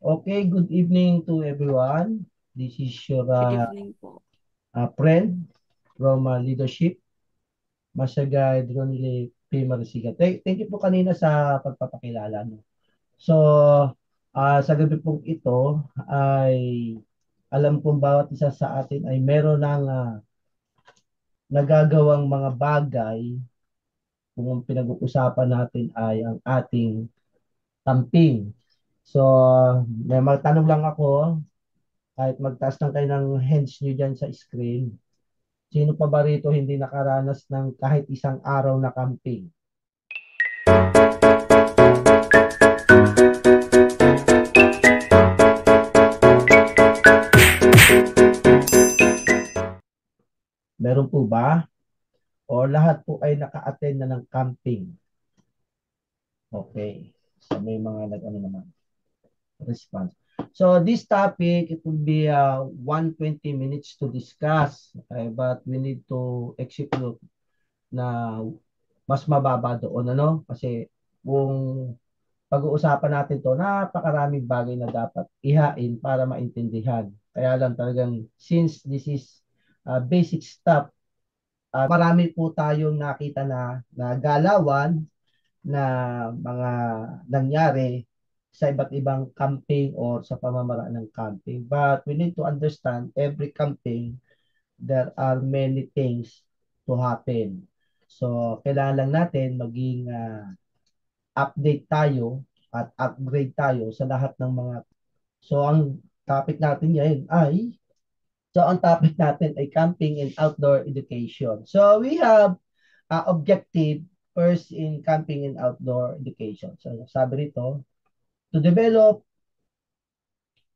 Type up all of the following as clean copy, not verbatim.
Okay, good evening to everyone. This is your Good evening po. friend from Leadership, Masagay Dronile P. Marisiga. Thank you po kanina sa pagpapakilala. No? So, sa gabi pong ito ay alam kong bawat isa sa atin ay meron ng nagagawang mga bagay kung ang pinag-uusapan natin ay ang ating camping. So, may magtanong lang ako, kahit magtaas lang kayo ng hands nyo dyan sa screen. Sino pa ba rito hindi nakaranas ng kahit isang araw na camping? Meron po ba? O lahat po ay naka-attend na ng camping? Okay. So may mga nag-ano naman, response. So this topic, it will be 120 minutes to discuss. Okay, but we need to execute na mas mababa doon, ano? Kasi kung pag-uusapan natin to, napakaraming bagay na dapat ihain para maintindihan. Kaya lang talagang since this is basic stuff, marami po tayong nakita na galawan na mga nangyari sa iba't ibang camping or sa pamamaraan ng camping. But we need to understand every camping, there are many things to happen. So, kailangan lang natin maging update tayo at upgrade tayo sa lahat ng mga. So ang topic natin ngayon ay ang topic natin ay camping and outdoor education. So we have objective first in camping and outdoor education. So sabi rito, to develop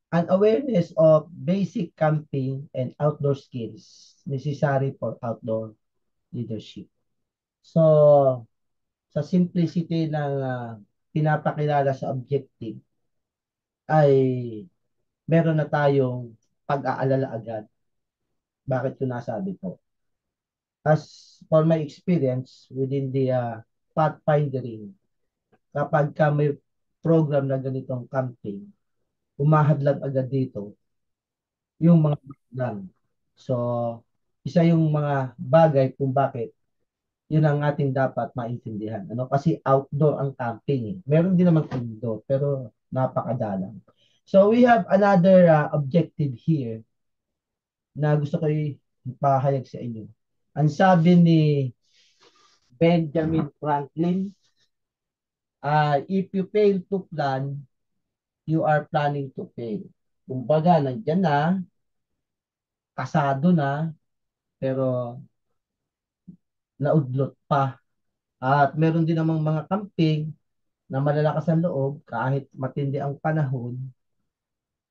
an awareness of basic camping and outdoor skills necessary for outdoor leadership. So sa simplicity ng pinapakilala sa objective ay meron na tayong pag-aalala agad. Bakit ko nasabi po? As for my experience within the pathfinding, kapag ka may program na ganitong camping, umahadlag agad dito yung mga lang. So, isa yung mga bagay kung bakit yun ang ating dapat maintindihan. Ano? Kasi outdoor ang camping. Eh. Meron din naman indoor, pero napakadalang. So, we have another objective here na gusto ko ipahayag sa inyo. Ang sabi ni Benjamin Franklin, if you fail to plan, you are planning to fail. Kumbaga, nandyan na, kasado na, pero naudlot pa. At meron din namang mga camping na malalakas ang loob kahit matindi ang panahon,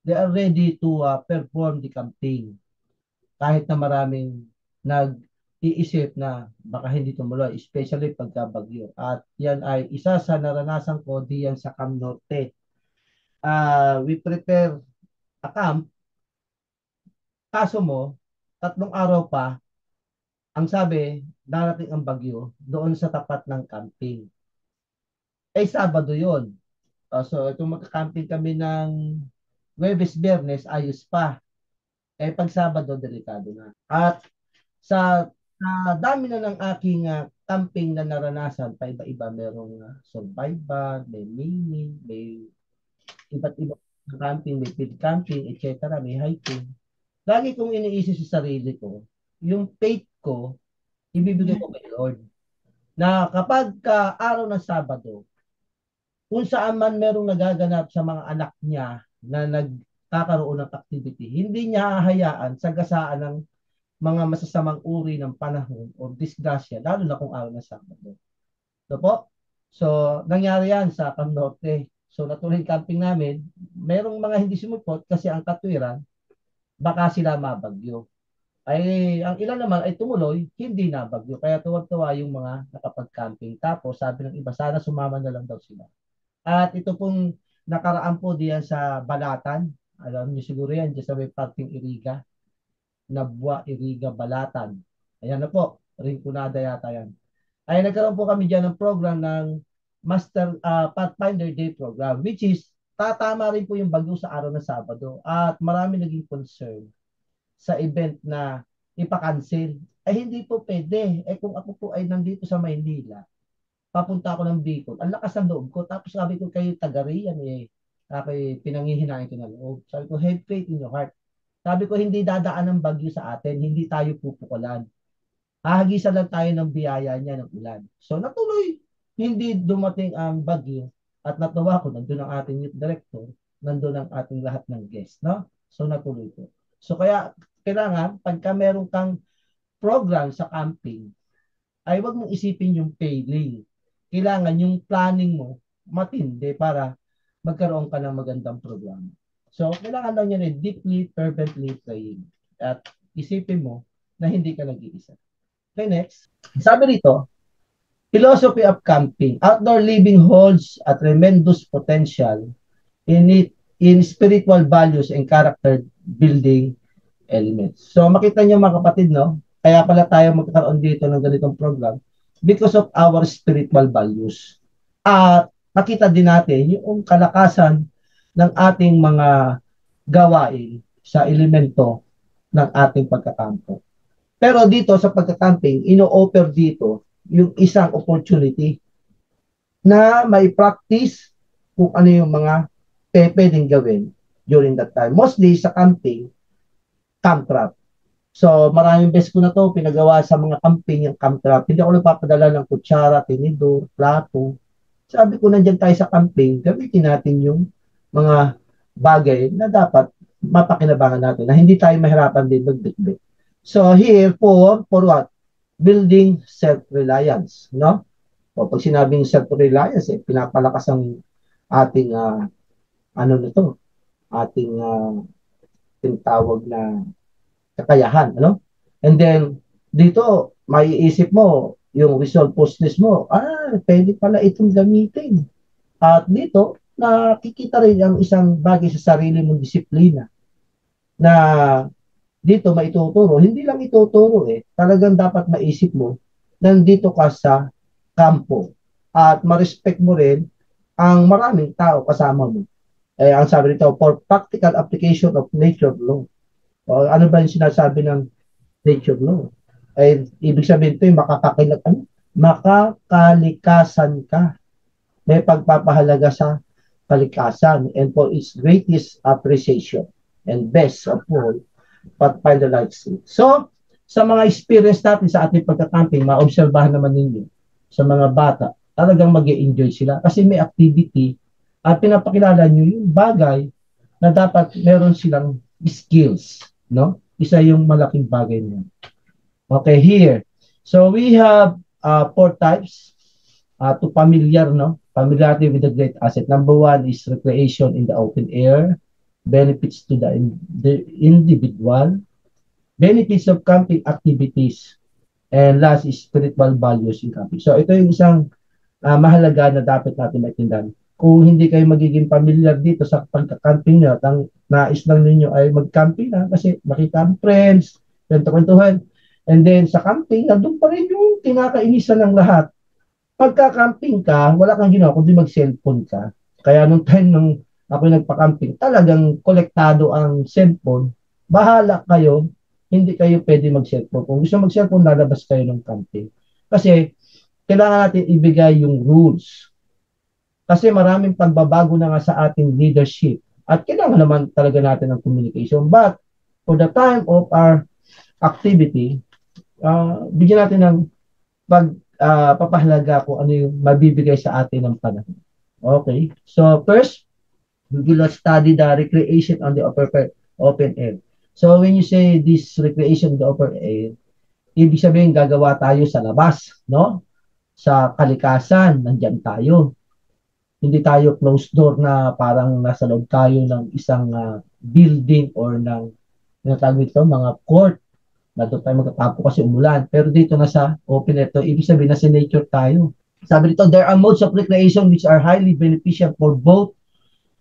they are ready to perform the camping. Kahit na maraming nag-iisip na baka hindi tumuloy, especially pagka bagyo. At yan ay isa sa naranasan ko diyan sa Cam Norte. We prepare a camp, kaso mo, 3 araw pa, ang sabi, darating ang bagyo doon sa tapat ng camping. Eh, Sabado yon. So, kung magka-camping kami ng Huwebes, Biyernes, ayos pa. Eh, pag Sabado, delikado na. At sa dami na ng aking camping na naranasan, pa iba-iba, merong survival, may mini, may iba't iba camping, may field camping, etc., may hiking. Lagi kong iniisip sa sarili ko, yung faith ko, ibibigay ko kay Lord. Na kapag araw ng Sabado, kung saan man merong nagaganap sa mga anak niya na nagkakaroon ng activity, hindi niya hahayaan sa gasaan ng mga masasamang uri ng panahon o disgrasya, lalo na kung araw ng Sabado. So po, so nangyari yan sa Cam Norte. So natuloy camping namin, merong mga hindi sumupot kasi ang katwiran, baka sila mabagyo. Ay, ang ilan naman ay tumuloy, hindi nabagyo. Kaya tuwag-tuwa yung mga nakapag-camping. Tapos sabi ng iba, sana sumama na lang daw sila. At ito pong nakaraan po diyan sa Balatan. Alam niyo siguro yan, diyan sa may parking Iriga. Nabwa, Iriga, Balatan. Ayan na po, Rinconada yata yan. Ay nagkaroon po kami diyan ng program ng Master Pathfinder Day program, which is tatama rin po yung bagyo sa araw ng Sabado at marami naging concern sa event na ipa-cancel. Ay hindi po pwede. Eh kung ako po ay nandito sa Maynila, papunta ako ng Bicol, ang lakas ng loob ko. Tapos sabi ko kayo taga riyan eh. Sabi, pinangihinain ko na loob. Sabi ko, have faith in your heart. Sabi ko, hindi dadaan ng bagyo sa atin. Hindi tayo pupukulan. Hahagisan lang tayo ng biyaya niya ng ulan. So natuloy. Hindi dumating ang bagyo. At natuwa ko, nandun ang ating youth director, nandun ang ating lahat ng guests. No? So natuloy ko. So kaya, kailangan, pagka meron kang program sa camping, ay wag mong isipin yung failing. Kailangan yung planning mo matindi para magkaroon ka ng magandang programa. So, kailangan lang yan deeply, fervently praying. At isipin mo na hindi ka nag-iisa. Okay, next. Sabi rito, philosophy of camping. Outdoor living holds a tremendous potential in spiritual values and character building elements. So makita niyo mga kapatid, no? Kaya pala tayo magkakaroon dito ng ganitong program because of our spiritual values. At nakita din natin yung kalakasan ng ating mga gawain sa elemento ng ating pagkakampo. Pero dito sa pagkakamping, ino-offer dito yung isang opportunity na may practice kung ano yung mga pwedeng gawin during that time. Mostly sa camping, camp trap. So, maraming beses ko na to pinagawa sa mga camping yung camp trap. Hindi ako nagpapadala ng kutsara, tinidor, plato. Sabi ko, nandiyan tayo sa camping, gamitin natin yung mga bagay na dapat mapakinabangan natin, na hindi tayo mahirapan din magbitbit. So, here for what? Building self-reliance, no? O pag sinabing self-reliance, eh, pinapalakas ang ating, ano nito, ating tinatawag na kakayahan, ano? And then, dito, maiisip mo, yung resourcefulness mo, pwede pala itong gamitin. At dito, nakikita rin ang isang bagay sa sarili mong disiplina na dito maituturo. Hindi lang ituturo eh. Talagang dapat maisip mo, nandito ka sa kampo. At ma-respect mo rin ang maraming tao kasama mo. Eh, ang sabi nito, for practical application of nature law. O, ano ba yung sinasabi ng nature law? Ay, ibig sabihin ito yung makakalikasan ka. May pagpapahalaga sa kalikasan and for its greatest appreciation and best of all, but finalize it. So, sa mga experience natin sa ating pagka-camping, maobserbahan naman ninyo sa mga bata, talagang mag-e-enjoy sila kasi may activity at pinapakilala nyo yung bagay na dapat meron silang skills, no? Isa yung malaking bagay niya. Okay, here. So we have 4 types to familiar, no? Familiarity with the great asset. Number 1 is recreation in the open air, benefits to the individual, benefits of camping activities, and last is spiritual values in camping. So ito yung isang mahalaga na dapat natin maintindihan. Kung hindi kayo magiging familiar dito sa pagka-camping nyo, at ang nais lang ninyo ay mag-camping na kasi makita ang friends, kwento-kwentuhan. And then sa camping, nandun pa rin yung kinakainisan ng lahat. Pagka-camping ka, wala kang ginawa kundi mag-cellphone ka. Kaya nung time nung ako nagpa-camping, talagang kolektado ang cellphone. Bahala kayo, hindi kayo pwede mag-cellphone. Kung gusto mag-cellphone, lalabas kayo ng camping. Kasi kailangan natin ibigay yung rules. Kasi maraming pagbabago na nga sa ating leadership. At kailangan naman talaga natin ng communication. But for the time of our activity, bigyan natin ng papahalaga kung ano yung mabibigay sa atin ng panahon. Okay? So first, we will study the recreation on the open air. So when you say this recreation on the open air, ibig sabihin gagawa tayo sa labas, no? Sa kalikasan, nandiyan tayo. Hindi tayo closed door na parang nasa loob tayo ng isang building or ng tinatawag ito, mga court na doon tayo magkakapo kasi umulan. Pero dito na sa open air to, ibig sabihin na sa nature tayo. Sabi dito, there are modes of recreation which are highly beneficial for both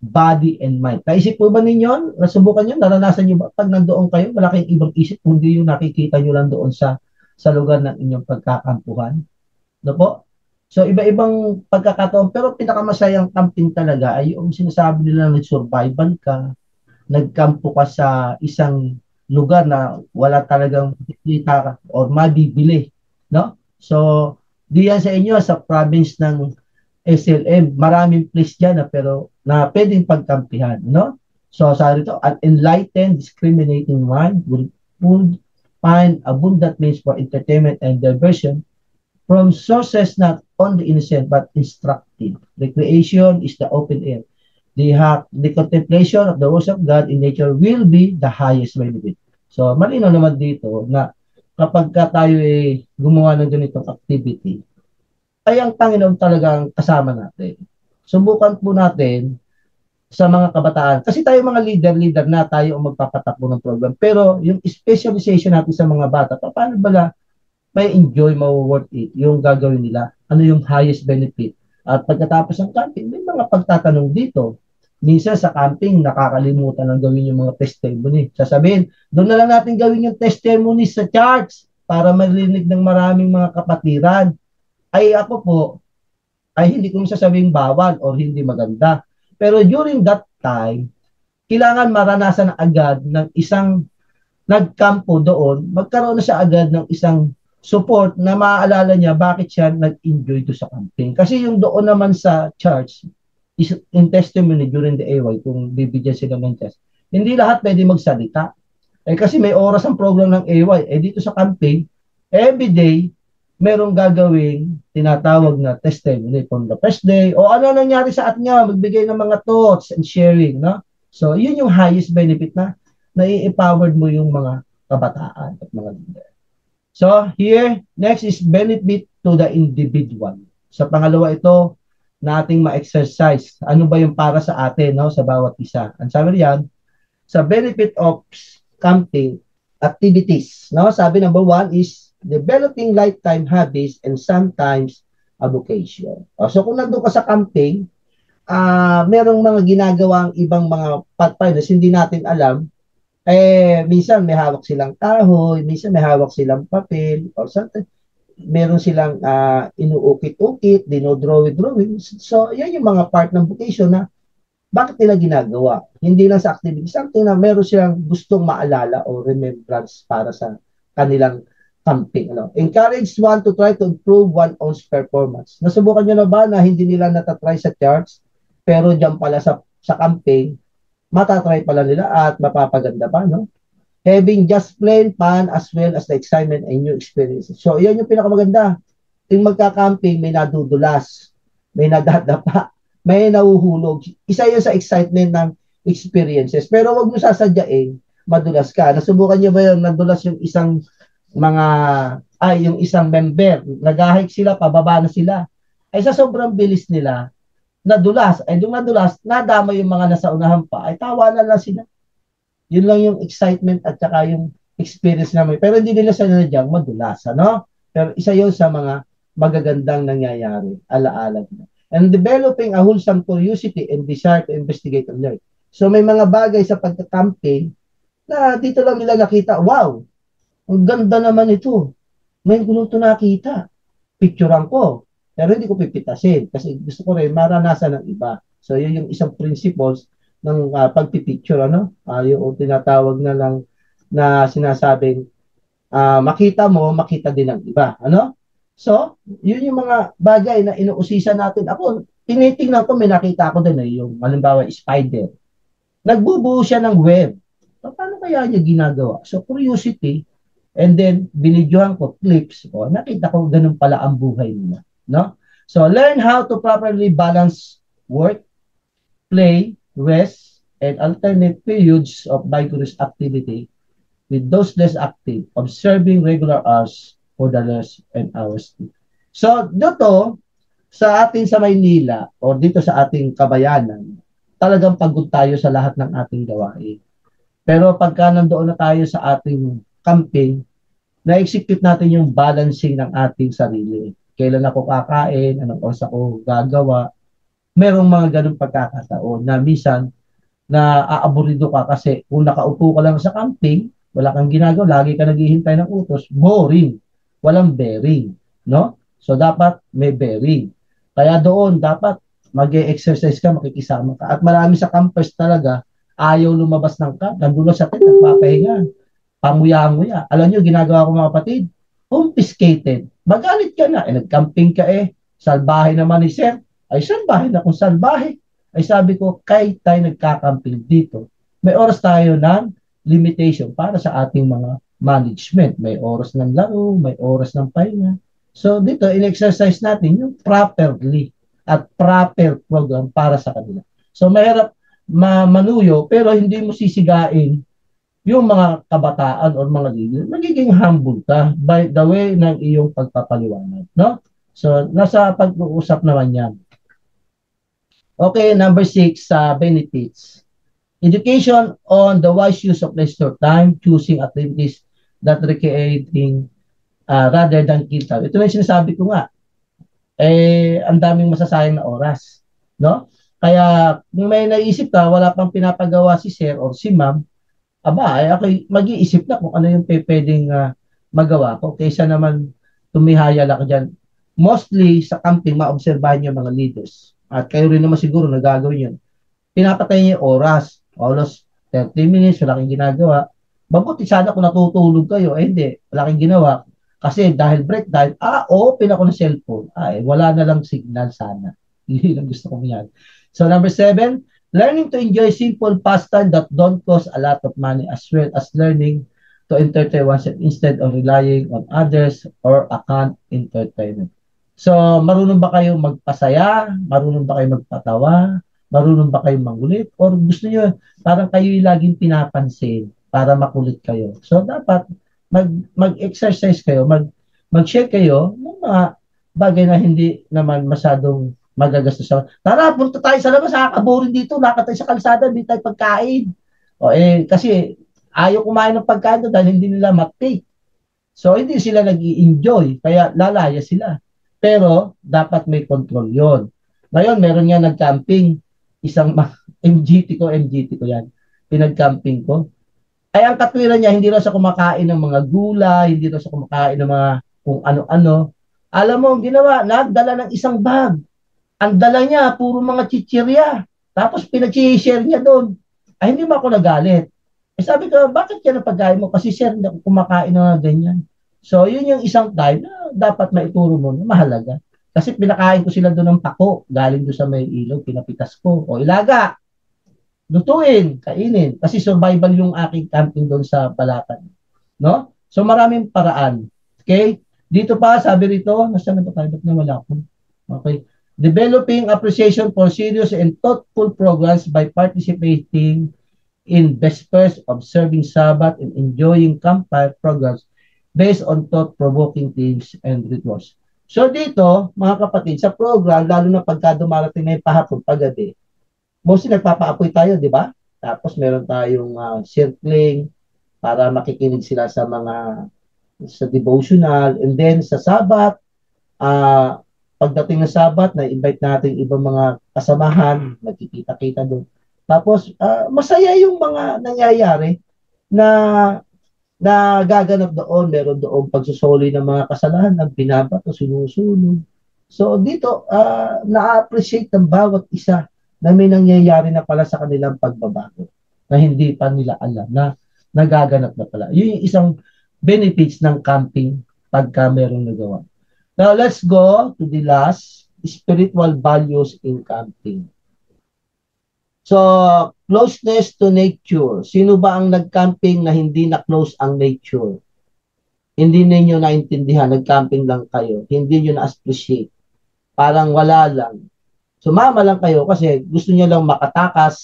body and mind. Naisip po ba ninyo? Nasubukan nyo? Naranasan nyo ba? Pag nandoon kayo, wala kayong ibang isip kundi yung nakikita nyo lang doon sa lugar ng inyong pagkakampuhan. No po? So, iba-ibang pagkakataon. Pero pinakamasayang camping talaga ay yung sinasabi nila nag-survival ka, nagkampo ka sa isang lugar na wala talagang makikita ka or mabibili, no? So, diyan sa inyo, sa province ng SLM, maraming place dyan na pero na pwedeng pagkampihan, no? So, sabi ito, an enlightened, discriminating mind would find abundant means for entertainment and diversion from sources not only innocent but instructive. Recreation is the open air. The contemplation of the works of God in nature will be the highest benefit. So, malinaw naman dito na kapag ka tayo gumawa ng ganitong activity, ay ang Panginoon talagang kasama natin. Subukan po natin sa mga kabataan. Kasi tayo mga leader na tayo ang magpapatakbo ng program. Pero yung specialization natin sa mga bata, paano ba may enjoy, ma-worth it yung gagawin nila? Ano yung highest benefit? At pagkatapos ng camping, may mga pagtatanong dito. Minsan sa camping, nakakalimutan ng gawin yung mga testimony. Sasabihin, doon na lang natin gawin yung testimony sa church para marinig ng maraming mga kapatiran. Ay ako po, ay hindi ko masasabing bawal or hindi maganda. Pero during that time, kailangan maranasan agad ng isang nagkampo doon, magkaroon na siya agad ng isang support na maaalala niya bakit siya nag-enjoy to sa camping. Kasi yung doon naman sa church, is in testimony during the AY, kung bibigyan sila ng test, hindi lahat pwede magsalita. Eh kasi may oras ang program ng AY. Eh dito sa camping, every day, merong gagawing tinatawag na testimony from the first day o ano nangyari sa atin niya, magbigay ng mga thoughts and sharing, no? So, yun yung highest benefit na nai-empowered mo yung mga kabataan at mga leader. So, here, next is benefit to the individual. Sa pangalawa ito, nating ma-exercise. Ano ba yung para sa atin, no, sa bawat isa? Ang sabi riyan, sa benefit of camping activities, no? Sabi number 1 is developing lifetime habits and sometimes a vocation. So kung nandun ka sa camping, merong mga ginagawang ibang mga partners hindi natin alam, minsan may hawak silang kahoy, minsan may hawak silang papel, or something, meron silang inuukit-ukit, dinodrawing. So, yan yung mga part ng vocation na bakit nila ginagawa? Hindi lang sa activity, something na meron silang gustong maalala o remembrance para sa kanilang camping. Ano? Encourage one to try to improve one own's performance. Nasubukan nyo na ba na hindi nila natatry sa charts, pero dyan pala sa camping, matatry pala nila at mapapaganda pa, no? Having just plain fun as well as the excitement and new experiences. So, yan yung pinakamaganda. Yung magka-camping, may nadudulas, may nadadapa, may nahuhulog. Isa yun sa excitement ng experiences. Pero wag mo sasadyain, madulas ka. Nasubukan niyo ba yung nadulas yung isang yung isang member, nag-hike sila, pababa na sila. Ay sa sobrang bilis nila, nadulas. Ay yung nadulas, nadama yung mga nasa unahan pa, ay tawanan lang sila. Yun lang yung excitement at saka yung experience namin. Pero hindi nila sinadyang madulas, ano? Pero isa yun sa mga magagandang nangyayari, alaala nila. And developing a wholesome curiosity and desire to investigate and learn. So may mga bagay sa pagka-camping na dito lang nila nakita, wow, ang ganda naman ito. Ngayon ko nung ito nakita. Picturean ko. Pero hindi ko pipitasin kasi gusto ko rin maranasan ng iba. So yun yung isang principles ng pagpipicture, ano? Yung tinatawag na lang na sinasabing makita mo, makita din ng iba, ano? So, yun yung mga bagay na inuusisan natin. Ako, tinitingnan ko, may nakita ako din yung halimbawa, spider. Nagbubuo siya ng web. So, paano kaya niya ginagawa? So, curiosity, and then, binidyohan ko, clips. O, nakita ko, ganun pala ang buhay nila. No? So, learn how to properly balance work, play, rest, and alternate periods of vigorous activity with those less active, observing regular hours for the rest and hours. So, dito, sa atin sa Maynila, o dito sa ating kabayanan, talagang pagod tayo sa lahat ng ating gawain. Pero pagka nandoon na tayo sa ating camping, na-execute natin yung balancing ng ating sarili. Kailan ako kakain, anong oras ako gagawa. Merong mga ganung pagkakataon na minsan na aaburido ka kasi kung nakaupo ka lang sa camping, wala kang ginagawa, lagi ka naghihintay ng utos, boring, walang bearing, no? So, dapat may bearing. Kaya doon, dapat mag-exercise ka, makikisama ka. At marami sa campers talaga, ayaw lumabas ng camp. Nandun sa tent, nagpapahinga. Panguya-nguya. Alam nyo, ginagawa ko mga kapatid, confiscated. Magalit ka na. Nag-camping ka salbahe naman ni sir. Ay, salbahe na kung salbahe. Ay sabi ko, kahit tayo nagkakamping dito, may oras tayo ng limitation para sa ating mga management. May oras ng laro, may oras ng pahinga. So dito, in-exercise natin yung properly at proper program para sa kanila. So mahirap manuyo, pero hindi mo sisigain yung mga kabataan or mga leader. Magiging humble ka by the way ng iyong pagpapaliwanag. No? So nasa pag-uusap naman yan. Okay, number 6, benefits. Education on the wise use of leisure time, choosing activities that recreating rather than kill time. Ito na yung sinasabi ko nga. Ang daming masasayang na oras. No? Kaya, kung may naisip ka, wala pang pinapagawa si sir or si ma'am, ako mag-iisip na kung ano yung pwedeng magawa ko. Kaysa naman tumihaya lang dyan. Mostly, sa camping, maobserbahan yung mga leaders. At kayo rin naman siguro nagagawin yun. Pinapatay niya yung oras. Almost 30 minutes, wala kang ginagawa. Mabuti sana kung natutulog kayo. Hindi, wala kang ginawa. Kasi dahil break time, open ako ng cellphone. Wala na lang signal sana. Hindi lang gusto ko yan. So number 7, learning to enjoy simple pastime that don't cost a lot of money as well as learning to entertain oneself instead of relying on others or account entertainment. So, marunong ba kayong magpasaya? Marunong ba kayong magpatawa? Marunong ba kayong mangulit? Or gusto nyo, parang kayo yung laging pinapansin para makulit kayo. So, dapat mag-exercise kayo, mag-share kayo ng mga bagay na hindi naman masyadong magagastos. Tara, punta tayo sa labas, nakakaboring dito, lakad tayo sa kalsada, hindi tayo pagkain. Kasi ayaw kumain ng pagkain dahil hindi nila mag-take. So, hindi sila nag-i-enjoy, kaya lalaya sila. Pero, dapat may control yon. Ngayon, meron nga nag-camping. Isang MGT ko yan. Pinag-camping ko. Ay, ang katwiran niya, hindi raw siya kumakain ng mga gulay, hindi raw siya kumakain ng mga kung ano-ano. Alam mo, ginawa, nagdala ng isang bag. Ang dala niya, puro mga chichirya. Tapos, pinag-share niya doon. Ay, hindi ba ako nagalit? Sabi ko, bakit yan ang pagkain mo? Kasi sir, hindi ako kumakain ng mga ganyan. So, yun yung isang time na dapat maituro mo na mahalaga. Kasi pinakain ko sila doon ng pako, galing doon sa may ilog, pinapitas ko. O ilaga, lutuin, kainin. Kasi survival yung aking camping doon sa Balatan. No? So, maraming paraan. Okay? Dito pa, sabi rito, nasaan na ba tayo? Ba't nawala ko? Okay. Developing appreciation for serious and thoughtful programs by participating in vespers, observing Sabbath, and enjoying campfire programs based on thought-provoking themes and rituals. So dito, mga kapatid, sa program, lalo na pagka dumarating na yung pahapon, paggabi, mostly nagpapaapoy tayo, di ba? Tapos meron tayong circling para makikinig sila sa devotional. And then sa Sabbath, pagdating ng Sabbath, na-invite natin ibang mga kasamahan, nagkikita-kita doon. Tapos, masaya yung mga nangyayari na gaganap doon. Meron doon pagsusoli ng mga kasalanan, ng binabato, sinusunod. So, dito, na-appreciate ng bawat isa na may nangyayari na pala sa kanilang pagbabago na hindi pa nila alam na nagaganap na pala. Yun yung isang benefits ng camping pagka merong nagawa. Now, let's go to the last, spiritual values in camping. So, closeness to nature. Sino ba ang nag-camping na hindi na-close ang nature? Hindi ninyo naintindihan, nag-camping lang kayo. Hindi nyo na-appreciate. Parang wala lang. Sumama lang kayo kasi gusto nyo lang makatakas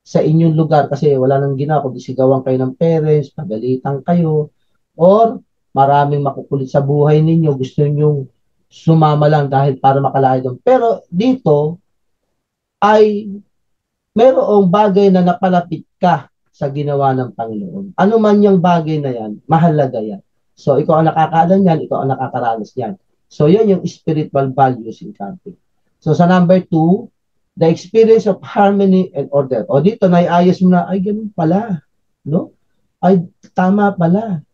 sa inyong lugar kasi wala nang ginawa kundi sigawan kayo ng parents, pagalitan kayo, or maraming makukulit sa buhay ninyo, gusto nyo sumama lang dahil para makalaya doon. Pero dito ay mayroong bagay na napalapit ka sa ginawa ng Panginoon. Ano man yung bagay na yan, mahalaga yan. So, ikaw ang nakakaalam yan, ikaw ang nakakaranas yan. So, yun yung spiritual values in camping. So, sa number 2, the experience of harmony and order. O dito, naiayos mo na, ay, ganun pala. No? Ay, tama pala.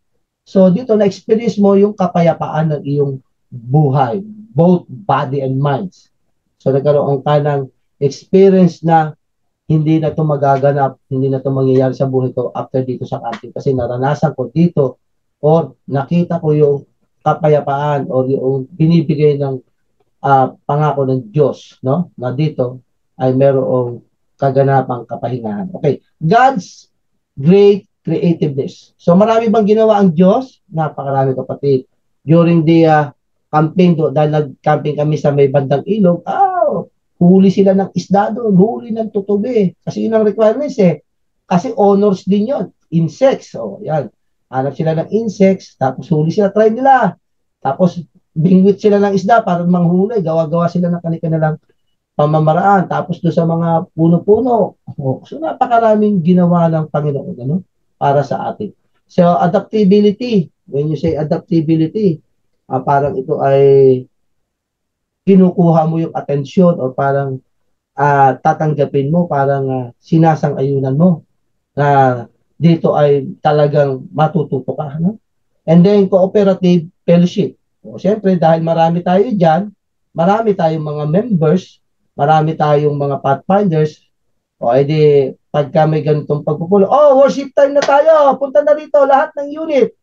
So, dito, na-experience mo yung kapayapaan ng iyong buhay, both body and minds. So nagkaroon ka ng experience na hindi na ito magaganap, hindi na ito mangyayari sa buhay ko after dito sa camping kasi naranasan ko dito or nakita ko yung kapayapaan or yung binibigay ng pangako ng Diyos, no? Na dito ay merong kaganapang kapahingahan. Okay, God's great creativeness. So marami bang ginawa ang Diyos? Napakarami kapatid. During the camping, dahil nag-camping kami sa may bandang ilog, huli sila ng isda doon, huli ng tutubi. Kasi yun ang requirements eh. Kasi honors din yun. Insects. So, yan. Hanap sila ng insects, tapos huli sila, try nila. Tapos bingwit sila ng isda para manghuli. Gawa-gawa sila ng kanilang pamamaraan. Tapos doon sa mga puno-puno. So napakaraming ginawa ng Panginoon ano, para sa atin. So adaptability. When you say adaptability, parang ito ay kinukuha mo yung atensyon o parang tatanggapin mo, parang sinasang-ayunan mo na dito ay talagang matututo ka. No? And then cooperative fellowship. O, siyempre, dahil marami tayo dyan, marami tayong mga members, marami tayong mga pathfinders, o edi pagka may ganitong pagpupulo, worship time na tayo, punta na rito lahat ng unit.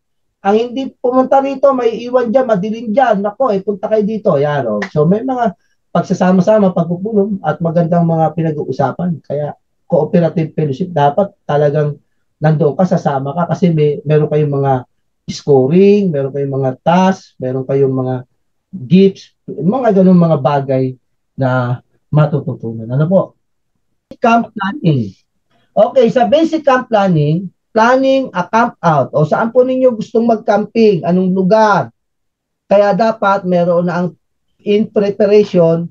Ang hindi pumunta rito, may iwan dyan, madilim dyan. Nako, punta kayo dito. Yan, o. So may mga pagsasama-sama, pagpupulong at magandang mga pinag-uusapan. Kaya cooperative fellowship, dapat talagang nandoon ka, sasama ka kasi meron kayong mga scoring, meron kayong mga tasks, meron kayong mga gifts, mga ganun mga bagay na matututunan. Ano po? Camp planning. Okay, sa basic camp planning, planning a camp out o saan po ninyo gustong mag-camping, anong lugar. Kaya dapat meron na ang in preparation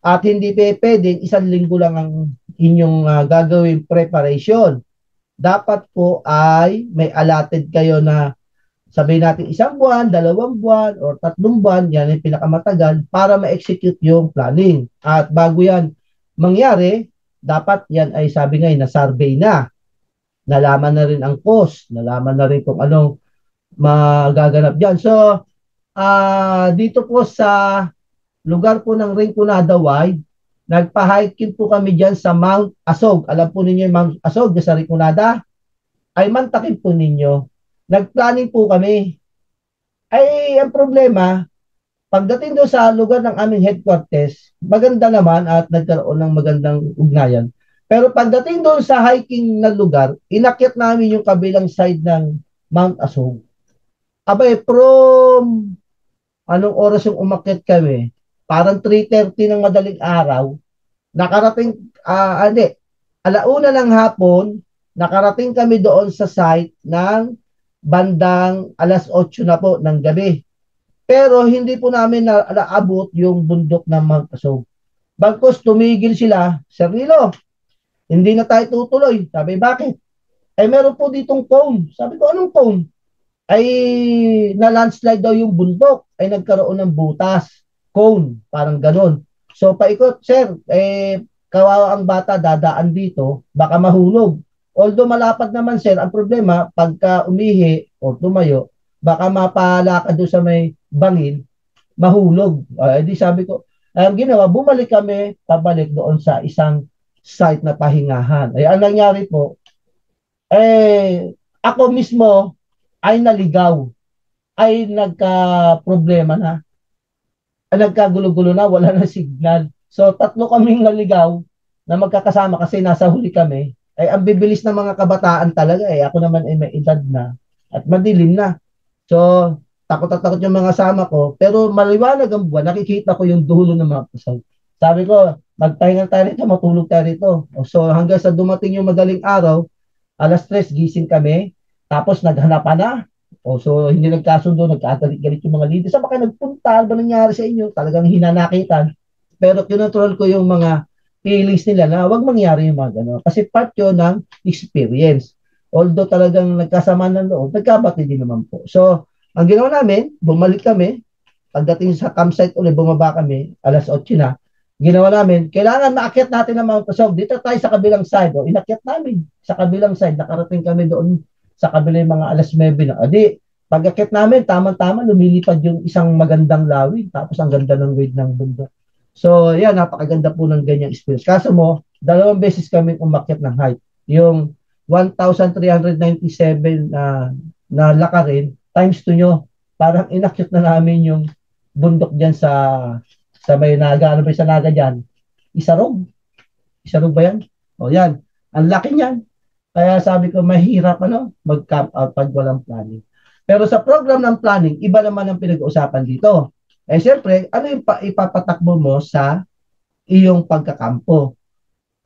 at hindi pwedeng isang linggo lang ang inyong gagawin preparation. Dapat po ay may allotted kayo na sabihin natin 1 buwan, 2 buwan, or 3 buwan, yan yung pinakamatagal para ma-execute yung planning. At bago yan mangyari, dapat yan ay sabi ngayon na survey na. Nalaman na rin ang cost, nalaman na rin kung anong magaganap dyan. So, dito po sa lugar po ng Rinconada Wide, nagpa-hiking po kami dyan sa Mount Asog. Alam po ninyo yung Mount Asog sa Rinconada? Ay mantakin po ninyo. Nag-planning po kami. Ay, ang problema, pagdating doon sa lugar ng aming headquarters, maganda naman at nagkaroon ng magandang ugnayan. Pero pagdating doon sa hiking na lugar, inakyat namin yung kabilang side ng Mount Asog. Abay, from anong oras yung umakyat kami? Parang 3:30 ng madaling araw. Nakarating, hindi, 1:00 ng hapon, nakarating kami doon sa site ng bandang 8:00 na po ng gabi. Pero hindi po namin naabot yung bundok ng Mount Asog. Bagkus tumigil sila, Sir Nilo, hindi na tayo tutuloy. Sabi, bakit? Ay meron po ditong cone. Sabi ko, anong cone? Ay na-landslide daw yung bundok. Ay nagkaroon ng butas. Cone, parang ganon. So paikot, sir, kawawa ang bata, dadaan dito, baka mahulog. Although malapad naman, sir, ang problema, pagka umihi o tumayo, baka mapalakad doon sa may bangin, mahulog. Di sabi ko, ang ginawa, bumalik kami, pabalik doon sa isang site na pahingahan. Ay, ang nangyari po, ako mismo ay naligaw, ay nagka-problema na, ay nagkagulo-gulo na, wala na signal. So, tatlo kaming naligaw na magkakasama kasi nasa huli kami. Ay, ang bibilis ng mga kabataan talaga eh. Ako naman ay may edad na at madilim na. So, takot at takot yung mga sama ko. Pero maliwanag ang buwan, nakikita ko yung dulo ng mga pusay. Sabi ko, magpahinga tayo rito, matulog tayo rito. So, hanggang sa dumating yung madaling araw, 3:00 gising kami, tapos naghanapan na. So, hindi nagkasundo, nagkagalit-galit yung mga leaders. Saan ba kayo nagpunta? Ano ba nangyari sa inyo? Talagang hinanakitan. Pero kinontrol ko yung mga feelings nila na huwag mangyari yung mga gano'n. Kasi part yun ng experience. Although talagang nagkasama ng loob, nagkabati din naman po. So, ang ginawa namin, bumalik kami. Pagdating sa campsite ulit, bumaba kami, 8:00 na. Ginawa namin, kailangan maakyat natin ang Mount Asog. Dito tayo sa kabilang side. Inakyat namin sa kabilang side. Nakarating kami doon sa kabilang mga 9:00 na. Adi, Pag-akit namin, tama-tama, lumilipad yung isang magandang lawig, tapos ang ganda ng grade ng bundok. So, yan, napakaganda po ng ganyang experience. Kaso mo, 2 beses kami umakyat ng height. Yung 1,397 na lakarin, times 2 nyo, parang inakyat na namin yung bundok dyan sa may Naga. Ano ba yung sa Naga dyan? Isarog. Isarog ba yan? O yan. Ang laki niyan. Kaya sabi ko, mahirap mag-camp out pag walang planning. Pero sa program ng planning, iba naman ang pinag-uusapan dito. Eh, siyempre, ano yung ipapatakbo mo sa iyong pagkakampo?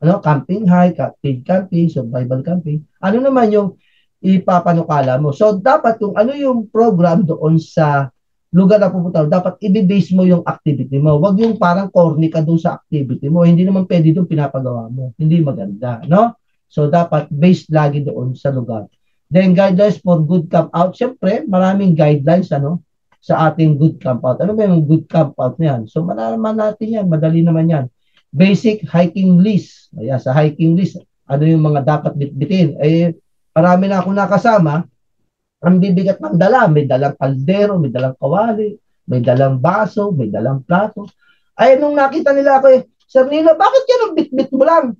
Camping high, paid camping, survival camping. Ano naman yung ipapanukala mo? So, dapat kung ano yung program doon sa lugar na pupunta mo, dapat i-base mo yung activity mo. Huwag yung parang corny ka doon sa activity mo. Hindi naman pwede doon pinapagawa mo. Hindi maganda, no? So, dapat based lagi doon sa lugar. Then, guidelines for good camp out. Siyempre, maraming guidelines, sa ating good camp out. Ano ba yung good camp out na yan? So, malalaman natin yan. Madali naman yan. Basic hiking list. Ayan, sa hiking list, ano yung mga dapat bitbitin? Eh, marami na akong nakasama, ang bibigat ng dala. May dalang kaldero, may dalang kawali, may dalang baso, may dalang plato. Ay, nung nakita nila ako, Sir Nino, bakit yan ang bitbit mo lang?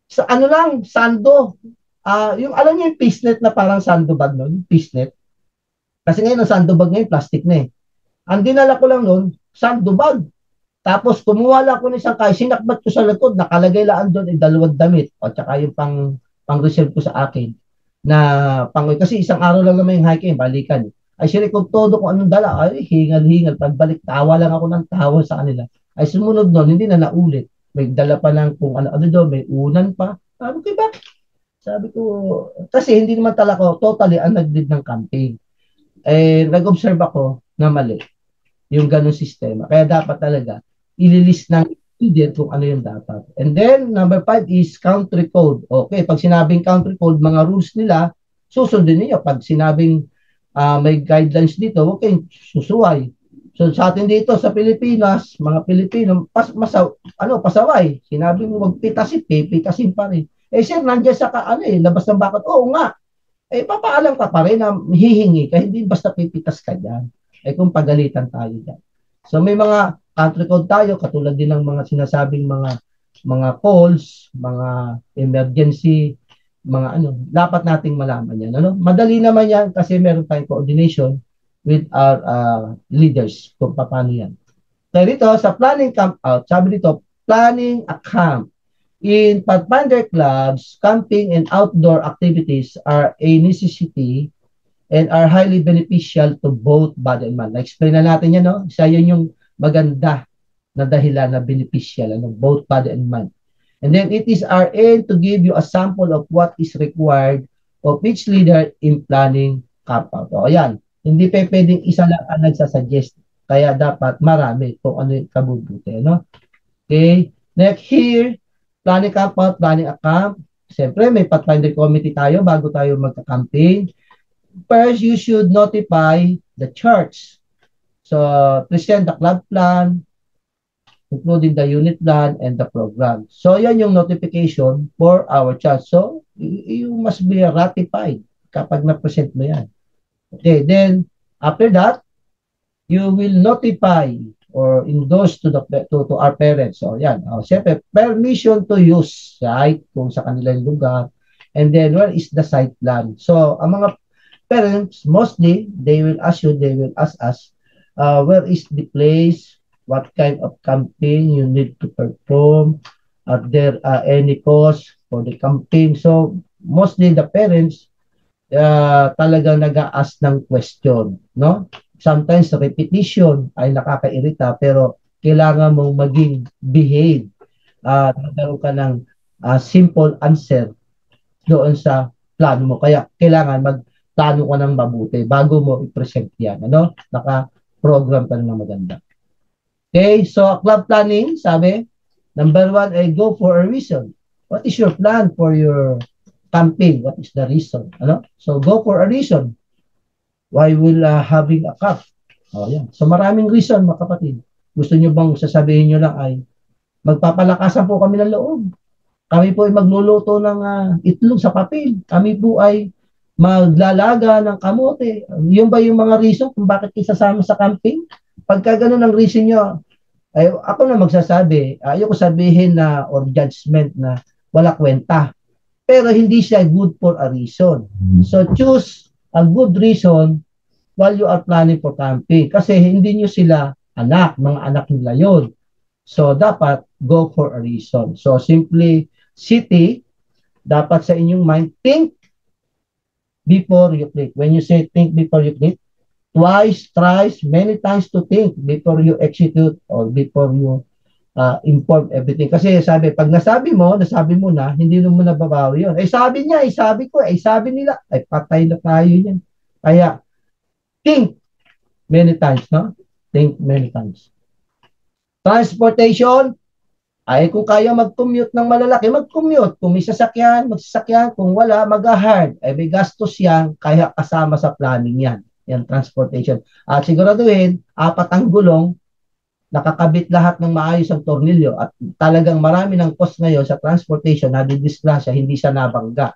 Sa ano lang, sando. Yung alam niyo yung fishnet na parang sandobag nun, fishnet. Kasi ngayon ang sandobag ngayon, plastic na eh. Ang dinala ko lang nun, sandobag. Tapos kumuha lang ako ng isang kaya, sinakbat ko sa likod, nakalagay lang doon ay 2 damit. O tsaka yung pang-reserve ko sa akin. Kasi isang araw lang naman yung hiking, balikan. Ay sila kung todo kung anong dala, ay hingal-hingal. Pagbalik, tawa lang ako ng tawa sa kanila. Ay sumunod nun, hindi na naulit. May dala pa ng kung ano doon, may unan pa. Sabi ko, bakit? Sabi ko, kasi hindi naman talaga ako totally ang nag-lead ng camping. Eh, nag-observe ako na mali yung ganun sistema. Kaya dapat talaga, ililist ng student kung ano yung dapat. And then, number 5 is country code. Okay, pag sinabing country code, mga rules nila, susundin niyo. Pag sinabing may guidelines dito, huwag kayong susuway. So sa atin dito sa Pilipinas, mga Pilipino, pasaway. Sinabi mo magpitasin, pipitasin pa rin. Eh sir, nandiyan sa labas ng bakat. Oo nga. Eh papaalam ka pa rin na hihingi ka, hindi basta pipitas ka dyan. Eh kung pagalitan tayo dyan. So may mga country code tayo, katulad din ng mga sinasabing mga calls, mga emergency, mga dapat nating malaman yan. Madali naman yan kasi meron tayong coordination with our leaders kung paano yan. Kaya dito, sa planning camp out, sabi dito, planning a camp. In Pathfinder clubs, camping and outdoor activities are a necessity and are highly beneficial to both body and mind. Na-explain na natin yan, no? Isa yun yung maganda na dahilan na beneficial, both body and mind. And then it is our aim to give you a sample of what is required of each leader in planning camp out. O yan, hindi pa pwedeng isa lang ang nagsasuggest. Kaya dapat marami kung ano yung kabubuti. No? Okay, next here, planning camp out, planning a camp. Siyempre, may pathfinder committee tayo bago tayo magka-camping. First, you should notify the church. So, present the club plan, including the unit plan and the program. So, yan yung notification for our church. So, you must be ratified kapag na-present mo yan. Okay, then, after that, you will notify or endorse to our parents. So, yan. Siyempre, permission to use site kung sa kanilang lugar. And then, where is the site plan? So, ang mga parents, mostly, they will ask us, where is the place, what kind of camping you need to perform, are there any cost for the camping. So, mostly the parents talagang nag-a-ask ng question, no? Sometimes repetition ay nakakairita pero kailangan mong maging behave. Nagkaroon ka ng simple answer doon sa plano mo. Kaya kailangan magplano ka ng mabuti bago mo i-present yan. Naka-program ka ng maganda. Okay, so club planning, sabi, number 1 ay go for a reason. What is your plan for your camping? What is the reason? So go for a reason. Why will having a camp? Yan. So maraming reason, mga kapatid. Gusto nyo bang sasabihin nyo lang ay magpapalakasan po kami ng loob. Kami po ay magluluto ng itlog sa papel. Kami po ay maglalaga ng kamote. Yung ba yung mga reason kung bakit isasama sa camping? Pagka ganun ang reason nyo, ay ako na magsasabi, ayoko sabihin na or judgment na wala kwenta. Pero hindi siya good for a reason. So choose a good reason while you are planning for camping. Kasi hindi nyo sila anak, mga anak nila yon. So dapat go for a reason. So simply city, dapat sa inyong mind, think before you click. When you say think before you click, twice, thrice, many times to think before you execute or before you inform everything. Kasi sabi, pag nasabi mo na, hindi mo nababawi yun. Eh sabi niya, eh sabi ko, eh sabi nila, ay patay na tayo yan. Kaya, think many times, no? Think many times. Transportation, ay kung kaya mag-commute ng malalaki, mag-commute. Kung may sasakyan, magsasakyan. Kung wala, mag-hard. Ay may gastos yan, kaya kasama sa planning yan. Yan, transportation. At siguraduhin, 4 ang gulong, nakakabit lahat ng maayos ang tornilyo at talagang marami ng cost ngayon sa transportation, nadidisgrasya, hindi siya nabangga.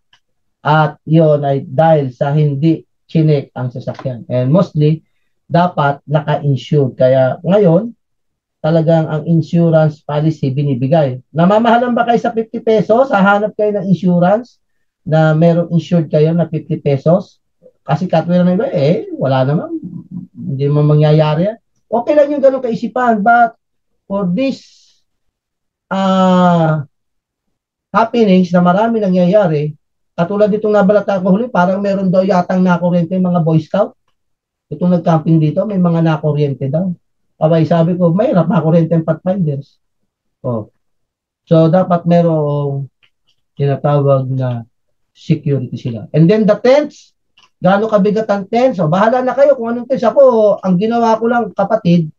At yon ay dahil sa hindi chinek ang sasakyan. And mostly, dapat naka-insured. Kaya ngayon, talagang ang insurance policy binibigay. Namamahalan ba kayo sa 50 pesos? Hahanap kayo ng insurance na merong insured kayo na 50 pesos? Kasi katwira na iba, wala naman. Hindi naman mangyayari yan. Okay lang yung ganun kaisipan. But for this happenings na marami nangyayari, katulad ditong nabalata ko huli, parang meron daw yatang nakuryente yung mga Boy Scout. Itong nag-camping dito, may mga nakuryente daw. Abay, sabi ko, mayroon nakuryente yung pathfinders. Oh. So, dapat merong tinatawag na security sila. And then the tents, gaano kabigat ang tents? So, bahala na kayo kung anong tents. Ako, ang ginawa ko lang, kapatid,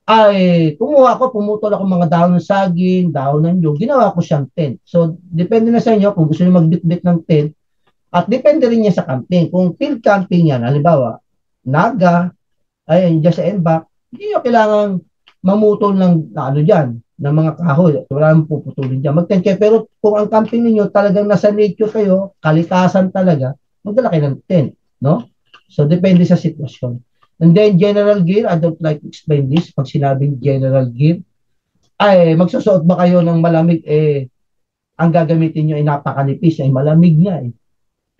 ay kumuha ko, pumutol ako mga dahon ng saging, dahon ng nyug, ginawa ko siyang tent. So, depende na sa inyo kung gusto niyo magbitbit ng tent at depende rin niya sa camping. Kung field camping yan, halimbawa, naga, ay, dyan sa NBAC, hindi nyo kailangan mamutol ng ano dyan, ng mga kahoy. Wala nang puputulin dyan. Mag-tent kayo. Pero kung ang camping ninyo talagang nasa nature kayo, kalikasan talaga, magdala kayo ng tent. No? So, depende sa sitwasyon. And then, general gear, I don't like to explain this. Pag sinabing general gear, ay, magsusuot ba kayo ng malamig, ang gagamitin nyo ay napakanipis, ay malamig nga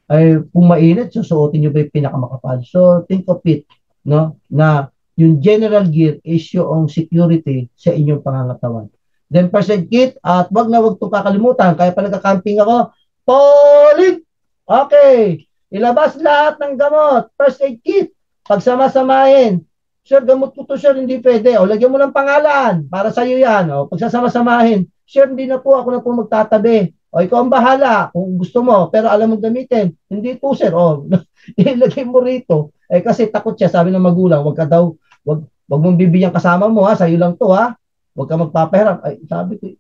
Ay, kung mainit, susuotin nyo ba yung pinakamakapal? So, think of it, no? Na yung general gear is yung security sa inyong pangangatawan. Then, first aid kit, at wag na wag itong kakalimutan, kaya pa nagka-camping ako, Polig! Okay, ilabas lahat ng gamot, first aid kit, pagsama-samahin. Sir, gamot ko to, sir, hindi pwede. O, lagyan mo ng pangalan. Para sa'yo yan. O, pagsasama-samahin. Sir, hindi na po. Ako na po magtatabi. O, ikaw ang bahala kung gusto mo. Pero alam mo gamitin. Hindi po, sir. O, ilagay mo rito. Kasi takot siya. Sabi ng magulang, wag ka daw, wag mong bibigyan kasama mo, ha. Sa'yo lang to, ha. Wag ka magpapahiram. Ay, sabi ko,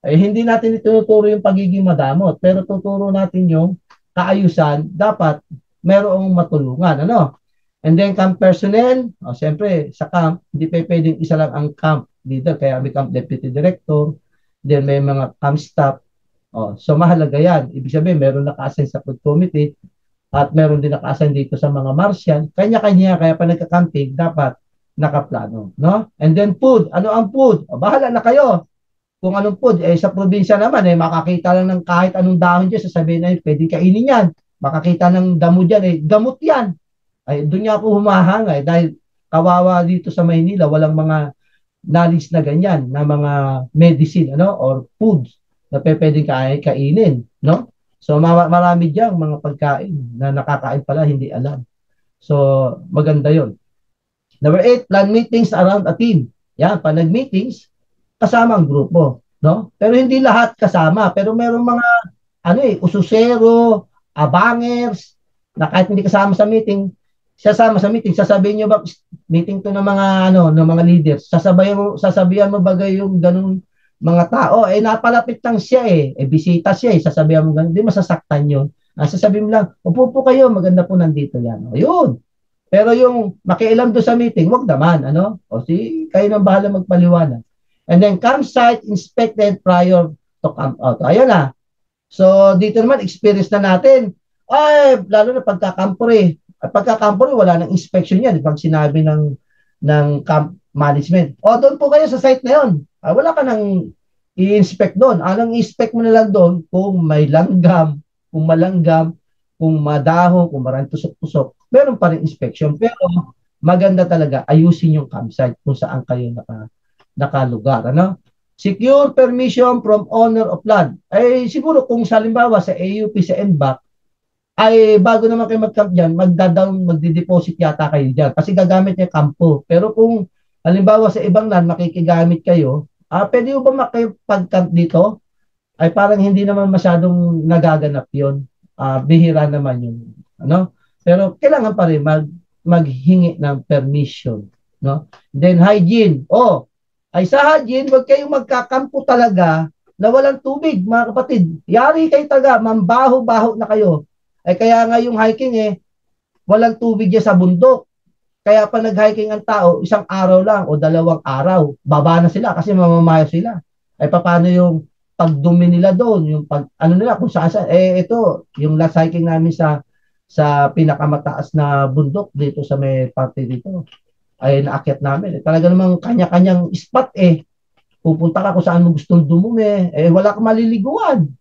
hindi natin ituturo yung pagiging madamot. Pero tuturo natin yung kaayusan. Dapat merong matulungan. Ano? And then camp personnel, siyempre sa camp, hindi pa pwedeng isa lang ang camp leader, kaya may camp deputy director, then may mga camp staff. So mahalaga yan. Ibig sabihin, meron naka-assign sa food committee at meron din naka-assign dito sa mga martial. Kanya-kanya, kaya pa nagka-camping, dapat nakaplano. No? And then food. Ano ang food? Bahala na kayo. Kung anong food, sa probinsya naman, makakita lang ng kahit anong dahon dyan, sasabihin na pwedeng kainin yan. Makakita ng damo dyan, gamot yan. Ay doon niya ako humahanga dahil kawawa dito sa Maynila walang mga knowledge na ganyan na mga medicine or foods na pwedeng kainin, no? So marami diyan mga pagkain na nakakain pala hindi alam. So maganda 'yon. Number 8, plan meetings around a team. Yan, pag nag-meetings kasama ang grupo, no? Pero hindi lahat kasama, pero merong mga ususero, abangers na kahit hindi kasama sa meeting, sasabihin niyo ba meeting to ng mga ng mga leaders, sasabihan mo bagay yung ganung mga tao, napalapit lang siya bisita siya sasabihan mo ganun, hindi masasaktan yun. Sasabihin mo lang, upo po kayo, maganda po nandito yan. Yun. Pero yung makialam do sa meeting, wag naman, kayo nang bahala magpaliwanag. And then campsite inspected prior to camp out. Ayan na. So dito naman experience na natin. Ay, lalo na pagkakampore. At pagkakampore, wala nang inspection yan. Pag sinabi ng camp management, o doon po kayo sa site na yun. Wala ka nang i-inspect doon. Anong i-inspect mo na lang doon kung may langgam, kung malanggam, kung madahon, kung maraming tusok-tusok. Meron pa rin inspection. Pero maganda talaga, ayusin yung campsite kung saan kayo nakalugar. Ano? Secure permission from owner of land. Ay siguro kung salimbawa sa AUP, sa NBAC, ay bago naman kayo mag-camp dyan, magdi-deposit yata kayo dyan. Kasi gagamit niya kampo. Pero kung halimbawa sa ibang land, makikigamit kayo, pwede mo ba makipag-camp dito? Ay parang hindi naman masyadong nagaganap yun. Bihira naman yun. Ano? Pero kailangan pa rin maghingi ng permission. No? Then hygiene. Ay sa hygiene, wag kayong magkakampo talaga na walang tubig, mga kapatid. Yari kayo talaga, mambaho-baho na kayo. Ay kaya nga yung hiking walang tubig yan sa bundok. Kaya pa nag-hiking ang tao, isang araw lang o 2 araw, baba na sila kasi mamamayo sila. Ay paano yung pagdumi nila doon, yung ano nila kung saan saan. Ito, yung last hiking namin sa pinakamataas na bundok dito sa may parte dito ay naakyat namin. Talaga namang kanya-kanyang spot pupunta ka kung saan mo gustong dumumi, wala kang maliliguan.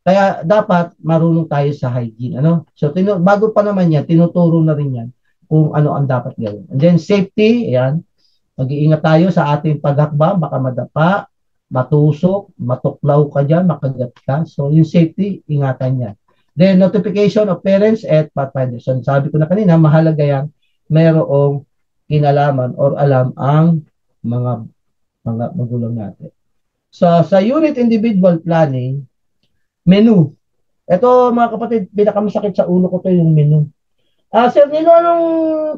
Kaya dapat marunong tayo sa hygiene. Ano? So, bago pa naman yan, tinuturo na rin yan kung ano ang dapat gawin. And then, safety, ayan, mag-iingat tayo sa ating paghakbang, baka madapa, matusok, matuklaw ka dyan, makagat ka. So, yung safety, ingatan yan. Then, notification of parents at pathfinders. So, sabi ko na kanina, mahalaga yan, mayroong kinalaman or alam ang mga magulang natin. So, sa unit individual planning, menu. Ito mga kapatid, pinakamasakit sa ulo ko to yung menu. Sir Nino, anong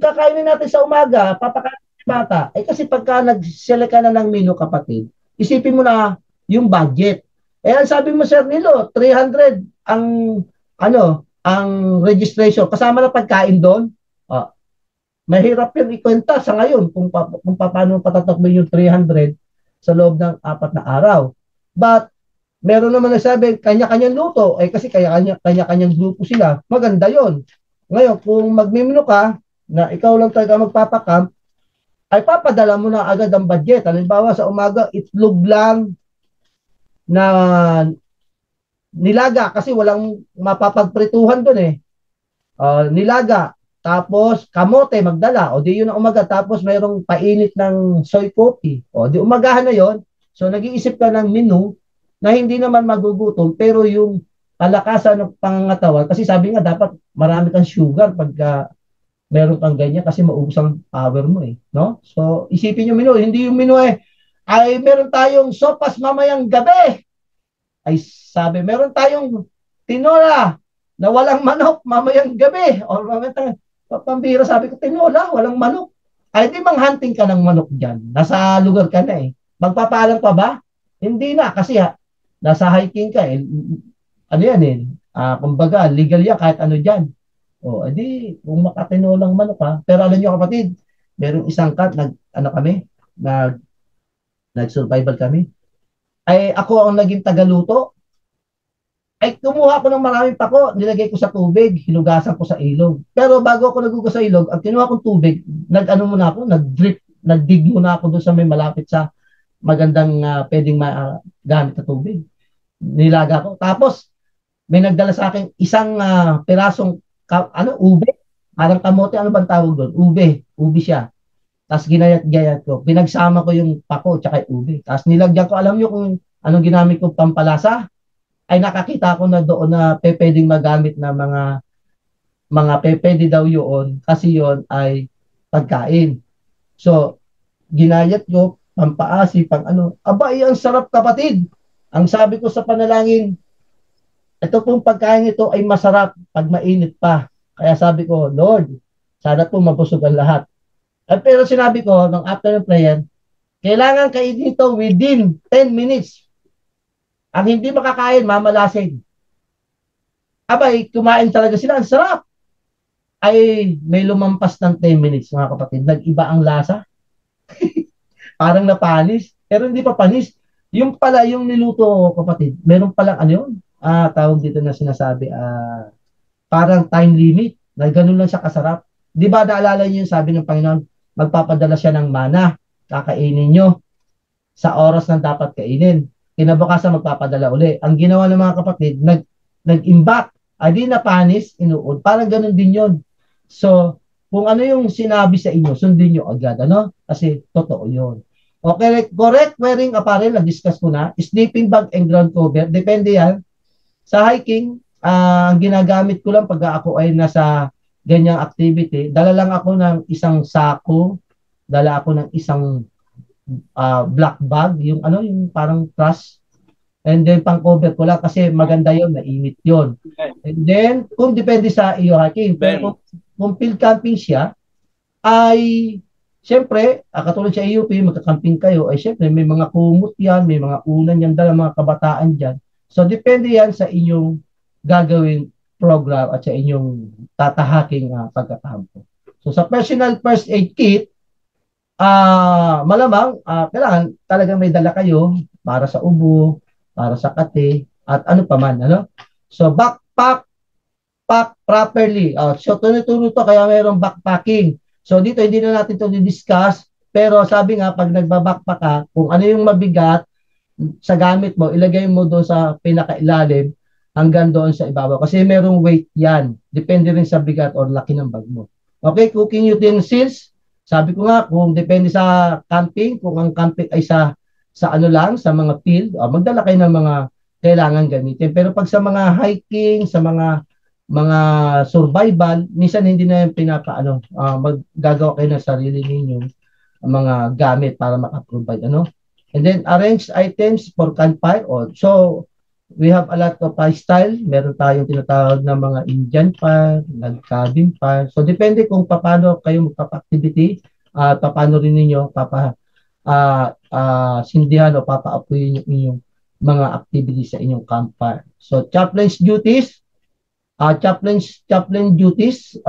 kakainin natin sa umaga? Papakain ng bata. Kasi pagka nag-select ka na ng menu kapatid, isipin mo na yung budget. Ang sabi mo Sir Nilo, 300 ang registration. Kasama na pagkain doon. Mahirap yung ikwenta sa ngayon kung paano patatakbo yung 300 sa loob ng 4 na araw. But meron naman nagsabi, kanya-kanyang luto. Kasi kanya-kanyang grupo sila. Maganda yon. Ngayon, kung magmimino ka, na ikaw lang talaga magpapakamp, ay papadala mo na agad ang budget. Halimbawa, sa umaga, itlog lang na nilaga kasi walang mapapagprituhan doon nilaga. Tapos, kamote, magdala. O di yun ang umaga. Tapos, mayroong painit ng soy coffee. O di umagahan na yon. So, nag-iisip ka ng menu na hindi naman magugutom, pero yung kalakasan ng pangangatawan, kasi sabi nga, dapat marami kang sugar pagka meron kang ganyan kasi maubos ang power mo no? So, isipin yung menu. Hindi yung menu ay meron tayong sopas mamayang gabi. Ay sabi, meron tayong tinola na walang manok mamayang gabi. O mamayang pambira, sabi ko, tinola, walang manok. Ay, di hunting ka ng manok dyan. Nasa lugar ka na Magpapaalam pa ba? Hindi na, kasi nasa hiking ka Ano yan kumbaga, legal yan kahit ano dyan. Edi, kung makatinolang manok Pero alam nyo kapatid, merong isang cut, nag-survival kami. Ay, ako ang naging tagaluto. Ay, kumuha ko ng maraming pako, nilagay ko sa tubig, hinugasan ko sa ilog. Pero bago ako nagugas sa ilog, ang kinuha kong tubig, muna ako, nag-dig muna ako doon sa may malapit sa magandang pwedeng gamit na tubig. Nilaga ko. Tapos, may nagdala sa akin isang pirasong ube. Parang kamote, ano bang tawag doon? Ube siya. Tapos ginayat-gayat ko. Pinagsama ko yung pako tsaka yung ube. Tapos nilagyan ko, alam nyo kung anong ginamit ko pampalasa? Ay nakakita ko na doon na pwedeng magamit na mga pwede daw yun kasi yun ay pagkain. So, ginayat ko, pampaasi, aba, ang sarap kapatid. Ang sabi ko sa panalangin, ito pong pagkain ito ay masarap pag mainit pa. Kaya sabi ko, Lord, sana po mabusog ang lahat. Pero sinabi ko, nung after ng prayer, kailangan kainin ito within 10 minutes. Ang hindi makakain, mamalasin. Abay, kumain talaga sila. Ang sarap. Ay, may lumampas ng 10 minutes, mga kapatid. Nag-iba ang lasa. Parang napanis. Pero hindi pa panis. Yung pala, yung niluto, kapatid, meron palang ano yun? Tawag dito na sinasabi, parang time limit, na ganun lang siya kasarap. Di ba naalala niyo yung sabi ng Panginoon, magpapadala siya ng mana, kakainin nyo sa oras na dapat kainin. Kinabukasan magpapadala uli. Ang ginawa ng mga kapatid, nag-imbak, ay di napanis, inuod. Parang ganun din yon. So, kung ano yung sinabi sa inyo, sundin nyo agad, ano? Kasi totoo yun. Okay, correct wearing apparel, na-discuss ko na. Sleeping bag and ground cover, depende yan. Sa hiking, ang ginagamit ko lang pag ako ay nasa ganyang activity, dala lang ako ng isang sako, dala ako ng isang black bag, yung ano, yung parang truss. And then pang cover ko lang kasi maganda yon, mainit yon. And then kung depende sa iyo hiking, pero kung field camping siya, ay siyempre, katulad sa UP, magka-camping kayo, ay siyempre may mga kumot yan, may mga unan yan dala, mga kabataan dyan. So depende yan sa inyong gagawing program at sa inyong tatahaking pagkakampo. So sa personal first aid kit, malamang kailangan talagang may dala kayo para sa ubo, para sa kate, at ano pa man, ano? So backpack, pack properly. So tunay-tuno to kaya mayroong backpacking. So dito hindi na natin to discuss, pero sabi nga pag nagba-backpack ka, kung ano yung mabigat sa gamit mo, ilagay mo doon sa pinakailalim hanggang doon sa ibabaw kasi merong weight yan. Depende rin sa bigat or laki ng bag mo. Okay, cooking utensils. Sabi ko nga, kung depende sa camping, kung ang camping ay sa ano lang, sa mga field, magdala kayo ng mga kailangan gamitin. Pero pag sa mga hiking, sa mga survival, minsan hindi na yung pinapaano, maggagawa kayo ng sarili ninyong mga gamit para maka-provide, ano? And then arrange items for campfire. So, we have a lot of style. Meron tayong tinatawag na mga Indian fire, nag-cabin fire. So, depende kung paano kayo magpapa-activity, paano rin ninyo sindihan o papaapuyin yung inyong mga activities sa inyong campfire. So, chaplain's duties. Chaplain duties,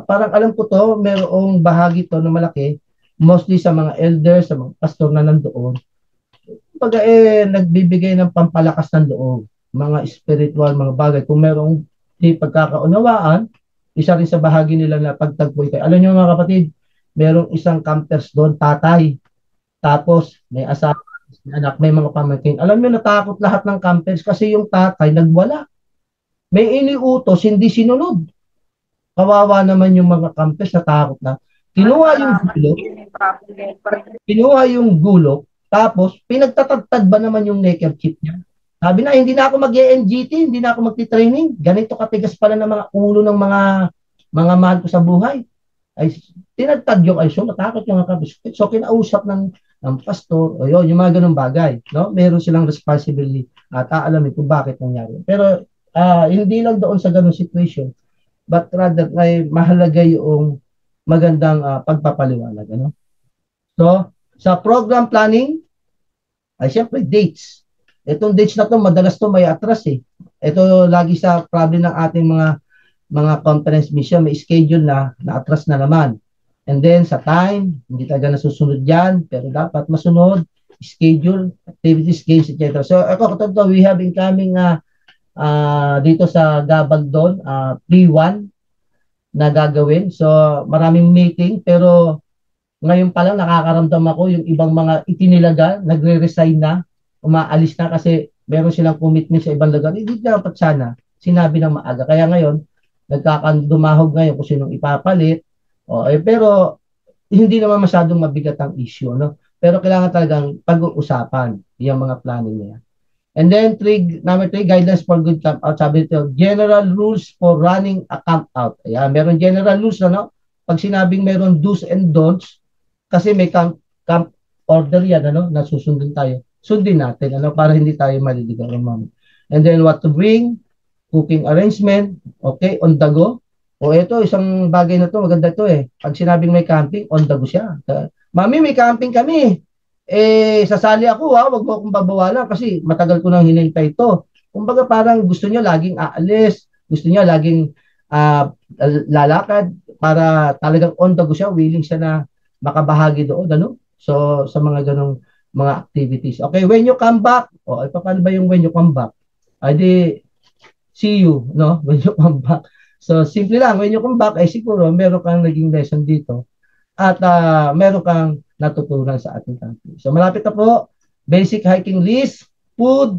parang alam ko to, merong bahagi to na malaki, mostly sa mga elders, sa mga pastor na nandoon. Pag nagbibigay ng pampalakas ng loob, mga spiritual, mga bagay. Kung merong di pagkakaunawaan, isa rin sa bahagi nila na pagtagpoy kayo. Alam niyo mga kapatid, merong isang campers doon, tatay. Tapos, may asawa, may anak, may mga pamangkin. Alam niyo, natakot lahat ng campers kasi yung tatay nagwala. May iniutos, hindi sinunod. Kawawa naman yung mga campers, natakot na. Kinuha yung gulok, tapos pinagtatagtad ba naman yung neckerchief niya? Sabi na, hindi na ako mag-NGT, hindi na ako magti-training. Ganito katigas pala ng mga ulo ng mga mahal ko sa buhay. Ay, tinagtad yung ISO, natakot yung mga campers. So, kinausap ng pastor, o yun, yung mga ganun bagay. No? Meron silang responsibility at aalamin kung bakit nangyari. Pero, hindi lang doon sa ganung situation, but rather ay mahalaga yung magandang pagpapaliwanag. Ano? So, sa program planning, ay siyempre dates. Itong dates na to madalas to may atras eh. Ito lagi sa problem ng ating mga conference mission, may schedule na atras na naman. And then sa time, hindi talaga nasusunod yan, pero dapat masunod, schedule, activities, games, etc. So, ako katulad we have incoming dito sa Gabaldon, P1 na gagawin. So, maraming meeting, pero ngayon pa lang nakakaramdam ako yung ibang mga itinilaga, nagre-resign na, umaalis na kasi meron silang commitment sa ibang lugar. Hindi dapat sana sinabi ng maaga. Kaya ngayon, nagkakandumahog ngayon kung sinong ipapalit. Pero hindi naman masyadong mabigat ang issue. No? Pero kailangan talagang pag-uusapan yung mga planning niya. And then, number 3, guidelines for good camp out. Sabi ito, general rules for running a camp out. Ayan, meron general rules, no? Pag sinabing meron do's and don'ts, kasi may camp order yan, ano, na susundin tayo. Sundin natin, ano, para hindi tayo maliligaw. And then what to bring, cooking arrangement, okay, on the go. Ito, isang bagay na to, maganda to eh. Pag sinabing may camping, on the go siya. Mami, may camping kami. Sasali ako wag mo akong babawalan kasi matagal ko nang hinintay ito. Kumbaga parang gusto niya laging aalis, gusto niya laging lalakad para talagang on the go siya, willing siya na makabahagi doon, ano? So, sa mga ganong mga activities. Okay, when you come back, paano ba yung when you come back? Ay di, see you, no? When you come back. So, simple lang. When you come back, ay siguro meron kang naging lesson dito at meron kang natutunan sa ating country. So, malapit na po. Basic hiking list, food,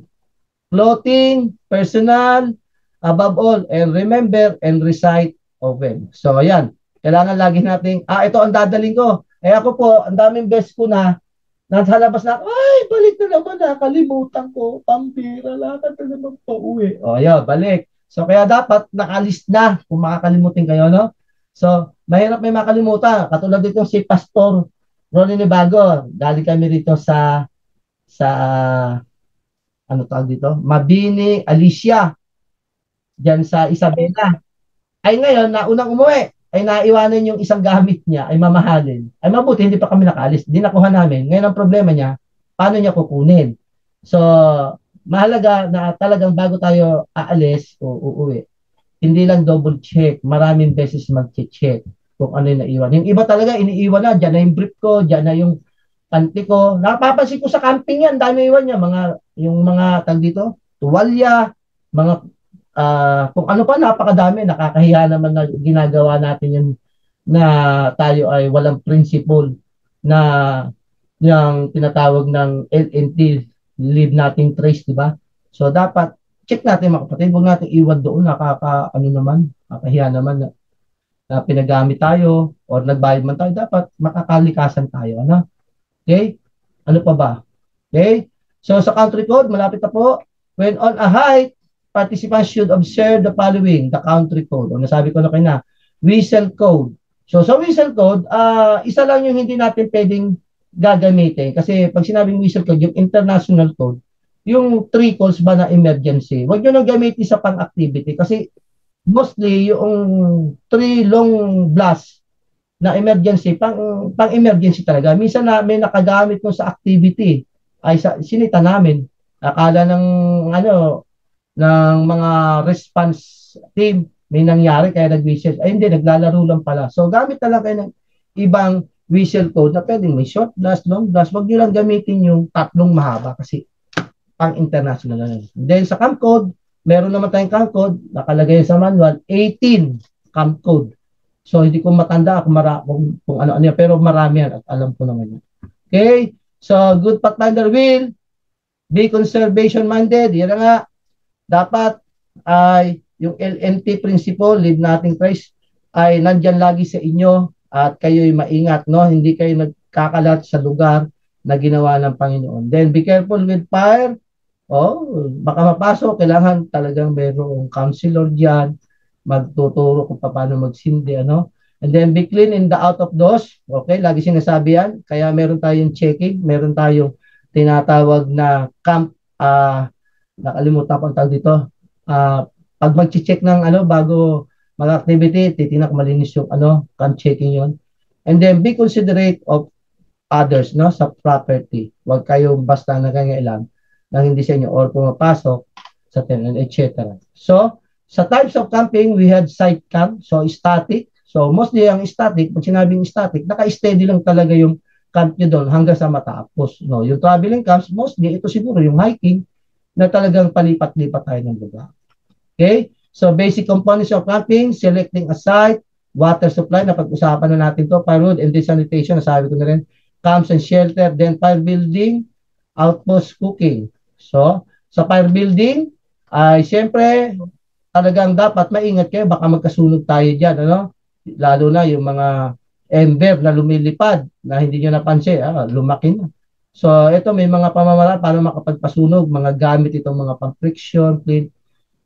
clothing, personal, above all, and remember and recite often. So, ayan. Kailangan lagi nating, ito ang dadaling ko. Ako po, ang daming best ko na, nasa labas na, ay, balik na naman, nakalimutan ko, pambira, lakad na naman pa uwi. O, ayan, balik. So, kaya dapat nakalist na kung makakalimutin kayo, no? So, mahirap may makalimutan. Katulad dito si Pastor Ronnie Nibago. Galing kami rito sa ano tawag dito? Mabini, Alicia, diyan sa Isabela. Ay ngayon, na unang umuwi, ay naiwanan yung isang gamit niya, ay mamahalin. Ay mabuti, hindi pa kami nakaalis. Di nakuha namin. Ngayon ang problema niya, paano niya kukunin? So, mahalaga na talagang bago tayo aalis o uuwi, hindi lang double check, maraming beses mag-check kung ano yung naiwan. Yung iba talaga, iniiwan na, dyan na yung brief ko, dyan na yung panty ko. Napapansin ko sa camping yan, dami iwan niya, yung mga tag dito, tuwalya, mga kung ano pa, napakadami, nakakahiya naman na ginagawa natin yun na tayo ay walang principle na yung tinatawag ng LNT, leave nothing trace, di ba? So, dapat check natin mga kapatid, huwag natin iwan doon, ano naman, nakakahiya naman na pinagamit tayo or nagbayad man tayo, dapat makakalikasan tayo, ano? Okay? Ano pa ba? Okay? So, sa country code, malapit na po. When on a hike, participants should observe the following, the country code. O, nasabi ko na kayo na, whistle code. So, sa whistle code, isa lang yung hindi natin pwedeng gagamitin. Kasi pag sinabing whistle code, yung international code, yung 3 calls ba na emergency, huwag nyo nang gamitin sa pang-activity. Kasi mostly, yung 3 long blast na emergency, pang-emergency talaga. Minsan na may nakagamit mo sa activity, ay sinita namin. Akala ng mga response team, may nangyari kaya nag-whistle. Ay hindi, naglalaro lang pala. So gamit na lang kayo ng ibang whistle code na pwedeng may short blast, long blast. Huwag nyo lang gamitin yung tatlong mahaba kasi pang-international na yun. Then sa camp code, meron naman tayong camp code, nakalagay sa manual, 18 camp code. So, hindi ko matanda kung ano-ano yan, pero marami yan at alam ko naman yan. Okay? So, good pathfinder will be conservation-minded. Yan na nga. Dapat ay yung LNT principle, leave nothing trace, ay nandyan lagi sa inyo at kayo'y maingat, no? Hindi kayo nagkakalat sa lugar na ginawa ng Panginoon. Then, be careful with fire. Baka mapasok. Kailangan talagang mayroong counselor dyan magtuturo kung paano magsindi, ano? And then be clean in the out of doors. Okay, lagi sinasabi yan. Kaya meron tayong checking, meron tayong tinatawag na camp, nakalimutan ko ang tawag dito. Pag mag-check ng bago mag-activity, titingnan kung malinis yung camp checking yon. And then be considerate of others, no, sa property. Huwag kayong basta nangangailan nang hindi sa inyo or pumapasok sa tenant, etc. So, sa types of camping, we had site camp, so static. So, mostly ang static, pag sinabing static, naka-steady lang talaga yung camp nyo doon hanggang sa matapos. No? Yung traveling camps, mostly, ito siguro yung hiking na talagang palipat-lipat tayo ng lugar. Okay? So, basic components of camping, selecting a site, water supply, napag-usapan na natin to, firewood and sanitation, nasabi ko na rin, camps and shelter, then fire building, outpost cooking. So, sa fire building, ay siyempre, talagang dapat maingat kayo, baka magkasunog tayo dyan, ano? Lalo na yung mga ember na lumilipad na hindi nyo napansin, lumaki na. So, ito may mga pamamaraan para makapagpasunog, mga gamit itong mga pang-friction, flint,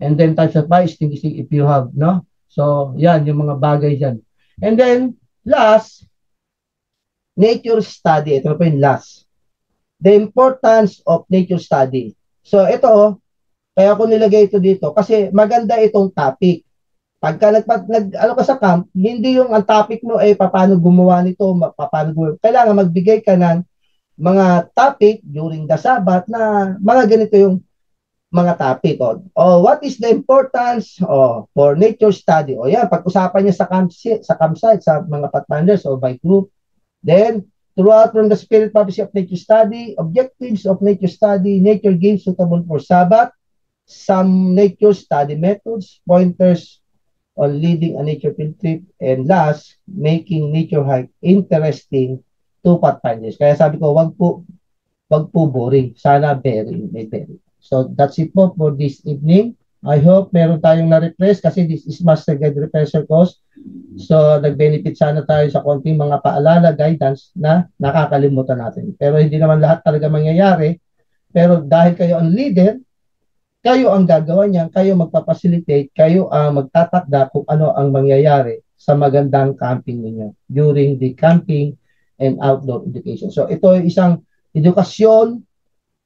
and then types of fire extinguishing if you have, no? So, yan, yung mga bagay dyan. And then, last, nature study. Ito pa yung last. The importance of nature study. So, ito, kaya ako nilagay ito dito kasi maganda itong topic. Pagka ano ka sa camp, hindi yung ang topic mo ay paano gumawa nito, paano gumawa. Kailangan magbigay ka ng mga topic during the Sabbath na mga ganito yung mga topic. What is the importance for nature study? Yan, pag-usapan niya sa campsite, sa mga pathfinders o by group. Then, throughout from the spirit purpose of nature study, objectives of nature study, nature games suitable for Sabbath, some nature study methods, pointers on leading a nature field trip, and last, making nature hike interesting to pathfinders. Kaya sabi ko, wag po boring. Sana may very. So that's it po for this evening. I hope meron tayong na-refresh kasi this is Master Guide Refresher course. So nag-benefit sana tayo sa konting mga paalala, guidance na nakakalimutan natin. Pero hindi naman lahat talaga mangyayari. Pero dahil kayo ang leader, kayo ang gagawa niyan, kayo magpapacilitate, kayo ang magtatakda kung ano ang mangyayari sa magandang camping ninyo during the camping and outdoor education. So ito ay isang edukasyon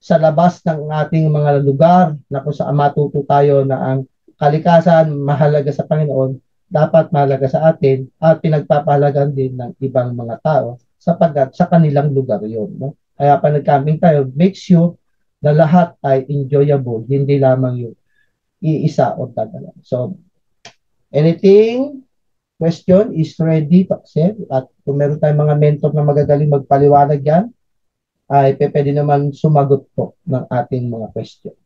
sa labas ng ating mga lugar na kung saan matuto tayo na ang kalikasan mahalaga sa Panginoon, dapat mahalaga sa atin at pinagpapahalagan din ng ibang mga tao sapagkat sa kanilang lugar yun. No? Kaya pa nag-camping tayo, make sure na lahat ay enjoyable, hindi lamang yung iisa o tagalan. So, anything, question is ready to accept. At kung meron tayong mga mentor na magagaling magpaliwanag yan, ay pwede naman sumagot po ng ating mga question.